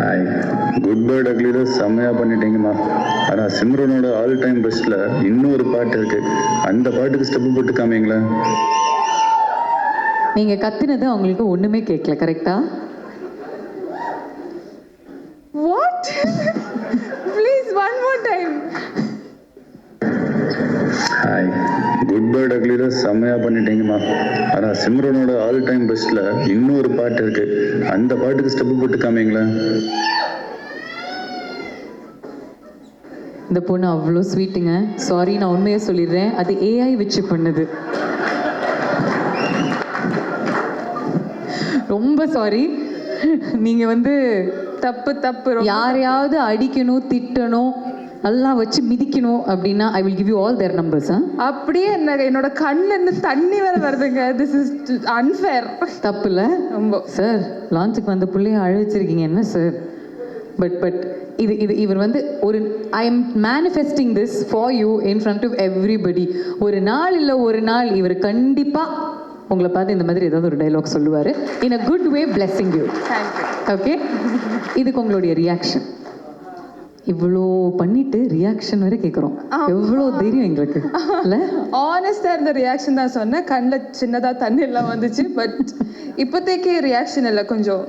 Hi, good bad அக்லியில் செம்மையாக பண்ணிட்டீங்கம்மா. ஆனால் சிம்ரனோட ஆல் டைம் பெஸ்ட்டில் இன்னொரு பாட்டு இருக்கு. அந்த பாட்டுக்கு ஸ்டெப்பு போட்டு காமிங்களேன். நீங்க கத்துனது அவங்களுக்கு ஒண்ணுமே கேட்கல, கரெக்டா? What? Please, one more time. Hi, good bad அக்லியில் செம்மையாக பண்ணிட்டீங்கம்மா. ஆனால் சிம்ரனோட ஆல் டைம் பெஸ்ட்டில் இன்னொரு பாட்டு இருக்கு. அந்த பாட்டுக்கு ஸ்டெப்பு போட்டு காமிங்களேன். இந்த பொண்ணு அவ்வளோ ஸ்வீட்டுங்க. சாரி, நான் உண்மையை சொல்லிடுறேன், அது ஏஐ வச்சு பண்ணுது. ரொம்ப சாரி. நீங்க வந்து தப்பு தப்பு. யாரையாவது அடிக்கணும், திட்டணும், எல்லாம் வச்சு மிதிக்கணும் அப்படின்னா I will give you all their numbers. அப்படியே என்னோட கண்ணுல இருந்து தண்ணி வேற வருதுங்க. This is unfair. தப்பு இல்லை ரொம்ப. சார், லான்ச்சுக்கு வந்த பிள்ளைய அழ வச்சிருக்கீங்க என்ன சார்? பட் இவர் வந்து ஒரு I am manifesting this for you in front of everybody. ஒரு நாள் இல்லை ஒரு நாள் இவர் கண்டிப்பாக உங்களை பார்த்து இந்த மாதிரி ஏதாவது ஒரு டைலாக் சொல்லுவார். In a good way, blessing you. Okay, இதுக்கு உங்களுடைய ரியாக்ஷன். இவ்வளோ பண்ணிட்டு ரியாக்ஷன் வேற கேட்குறோம். எவ்வளோ தைரியம் எங்களுக்கு இல்லை? ஆனஸ்டாக இருந்த ரியாக்ஷன் தான் சொன்னேன். கண்ணில் சின்னதாக தண்ணி எல்லாம் வந்துச்சு. பட் இப்போதைக்கு ரியாக்ஷன் இல்லை, கொஞ்சம்